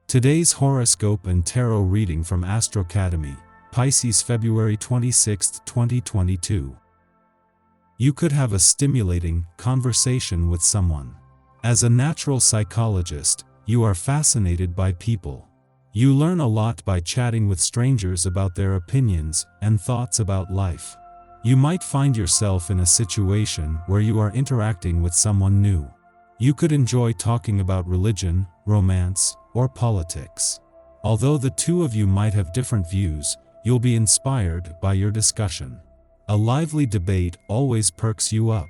Today's horoscope and tarot reading from Astrocademy, Pisces February 26, 2022. You could have a stimulating conversation with someone. As a natural psychologist, you are fascinated by people. You learn a lot by chatting with strangers about their opinions and thoughts about life. You might find yourself in a situation where you are interacting with someone new. You could enjoy talking about religion, romance, or politics. Although the two of you might have different views, you'll be inspired by your discussion. A lively debate always perks you up.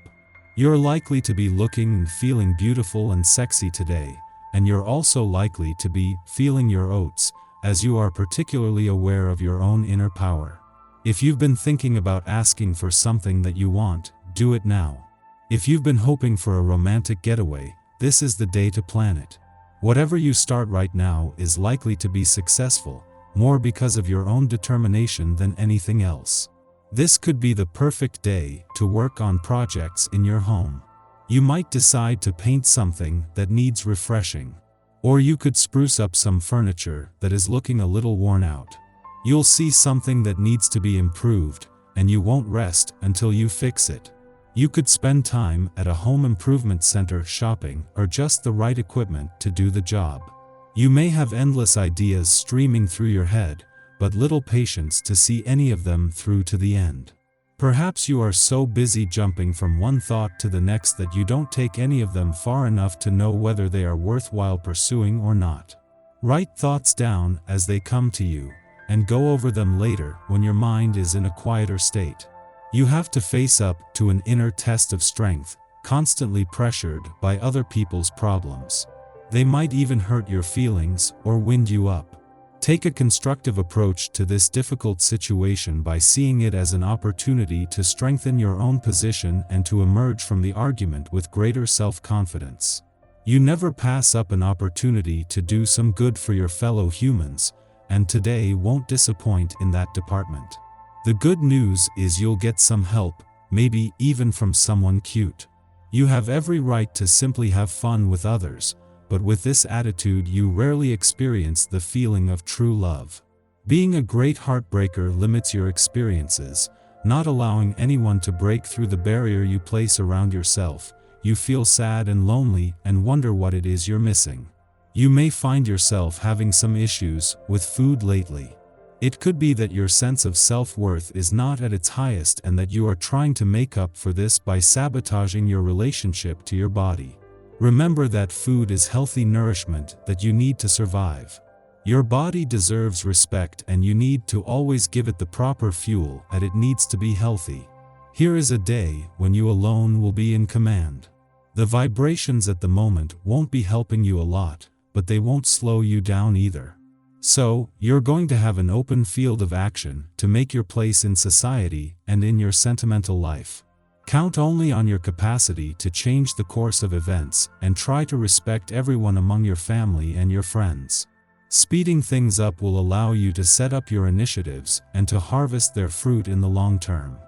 You're likely to be looking and feeling beautiful and sexy today, and you're also likely to be feeling your oats, as you are particularly aware of your own inner power. If you've been thinking about asking for something that you want, do it now. If you've been hoping for a romantic getaway, this is the day to plan it. Whatever you start right now is likely to be successful, more because of your own determination than anything else. This could be the perfect day to work on projects in your home. You might decide to paint something that needs refreshing. Or you could spruce up some furniture that is looking a little worn out. You'll see something that needs to be improved, and you won't rest until you fix it. You could spend time at a home improvement center shopping or just the right equipment to do the job. You may have endless ideas streaming through your head, but little patience to see any of them through to the end. Perhaps you are so busy jumping from one thought to the next that you don't take any of them far enough to know whether they are worthwhile pursuing or not. Write thoughts down as they come to you, and go over them later when your mind is in a quieter state. You have to face up to an inner test of strength, constantly pressured by other people's problems. They might even hurt your feelings or wind you up. Take a constructive approach to this difficult situation by seeing it as an opportunity to strengthen your own position and to emerge from the argument with greater self-confidence. You never pass up an opportunity to do some good for your fellow humans, and today won't disappoint in that department. The good news is you'll get some help, maybe even from someone cute. You have every right to simply have fun with others, but with this attitude you rarely experience the feeling of true love. Being a great heartbreaker limits your experiences, not allowing anyone to break through the barrier you place around yourself. You feel sad and lonely and wonder what it is you're missing. You may find yourself having some issues with food lately. It could be that your sense of self-worth is not at its highest and that you are trying to make up for this by sabotaging your relationship to your body. Remember that food is healthy nourishment that you need to survive. Your body deserves respect and you need to always give it the proper fuel that it needs to be healthy. Here is a day when you alone will be in command. The vibrations at the moment won't be helping you a lot, but they won't slow you down either. So, you're going to have an open field of action to make your place in society and in your sentimental life. Count only on your capacity to change the course of events and try to respect everyone among your family and your friends. Speeding things up will allow you to set up your initiatives and to harvest their fruit in the long term.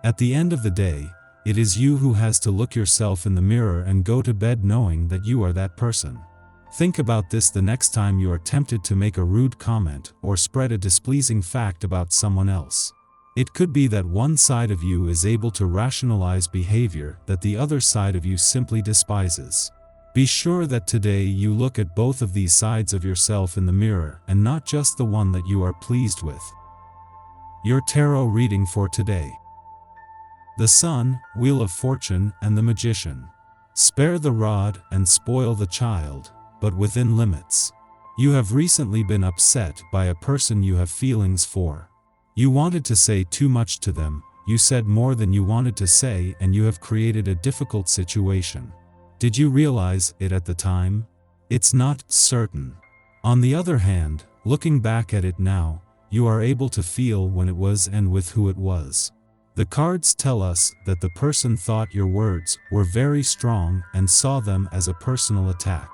At the end of the day, it is you who has to look yourself in the mirror and go to bed knowing that you are that person. Think about this the next time you are tempted to make a rude comment or spread a displeasing fact about someone else. It could be that one side of you is able to rationalize behavior that the other side of you simply despises. Be sure that today you look at both of these sides of yourself in the mirror and not just the one that you are pleased with. Your tarot reading for today. The Sun, Wheel of Fortune, and the Magician. Spare the rod and spoil the child, but within limits. You have recently been upset by a person you have feelings for. You wanted to say too much to them, you said more than you wanted to say, and you have created a difficult situation. Did you realize it at the time? It's not certain. On the other hand, looking back at it now, you are able to feel when it was and with who it was. The cards tell us that the person thought your words were very strong and saw them as a personal attack.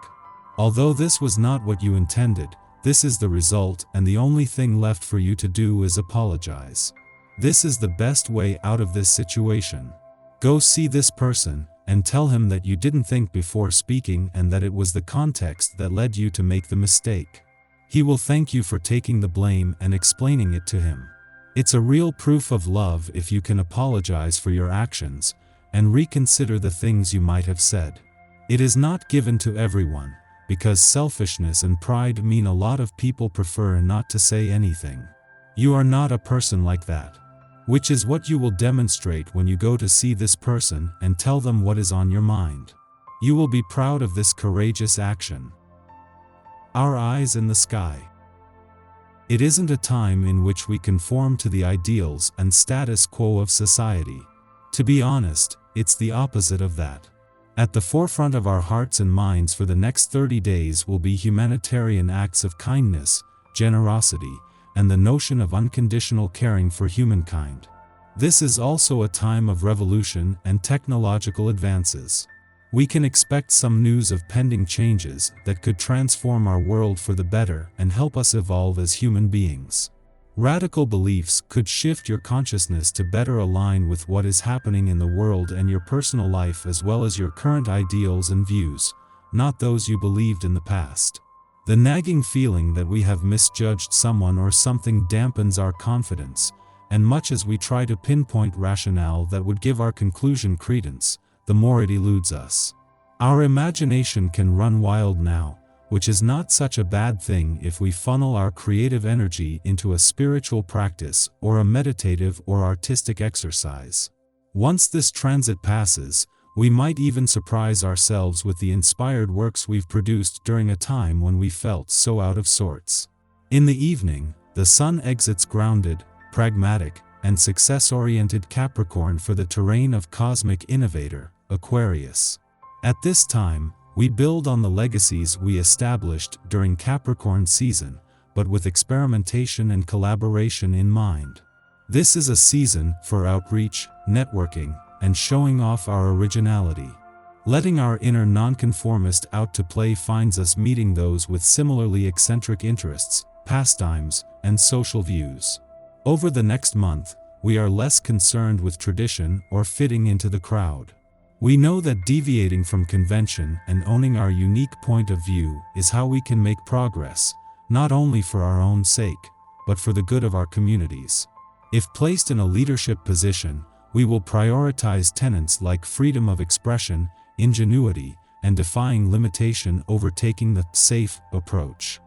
Although this was not what you intended, this is the result, and the only thing left for you to do is apologize. This is the best way out of this situation. Go see this person and tell him that you didn't think before speaking and that it was the context that led you to make the mistake. He will thank you for taking the blame and explaining it to him. It's a real proof of love if you can apologize for your actions and reconsider the things you might have said. It is not given to everyone, because selfishness and pride mean a lot of people prefer not to say anything. You are not a person like that, which is what you will demonstrate when you go to see this person and tell them what is on your mind. You will be proud of this courageous action. Our eyes in the sky. It isn't a time in which we conform to the ideals and status quo of society. To be honest, it's the opposite of that. At the forefront of our hearts and minds for the next 30 days will be humanitarian acts of kindness, generosity, and the notion of unconditional caring for humankind. This is also a time of revolution and technological advances. We can expect some news of pending changes that could transform our world for the better and help us evolve as human beings. Radical beliefs could shift your consciousness to better align with what is happening in the world and your personal life, as well as your current ideals and views, not those you believed in the past. The nagging feeling that we have misjudged someone or something dampens our confidence, and much as we try to pinpoint rationale that would give our conclusion credence, the more it eludes us. Our imagination can run wild now, which is not such a bad thing if we funnel our creative energy into a spiritual practice or a meditative or artistic exercise. Once this transit passes, we might even surprise ourselves with the inspired works we've produced during a time when we felt so out of sorts. In the evening, the sun exits grounded, pragmatic, and success-oriented Capricorn for the terrain of cosmic innovator, Aquarius. At this time, we build on the legacies we established during Capricorn season, but with experimentation and collaboration in mind. This is a season for outreach, networking, and showing off our originality. Letting our inner nonconformist out to play finds us meeting those with similarly eccentric interests, pastimes, and social views. Over the next month, we are less concerned with tradition or fitting into the crowd. We know that deviating from convention and owning our unique point of view is how we can make progress, not only for our own sake, but for the good of our communities. If placed in a leadership position, we will prioritize tenets like freedom of expression, ingenuity, and defying limitation over taking the safe approach.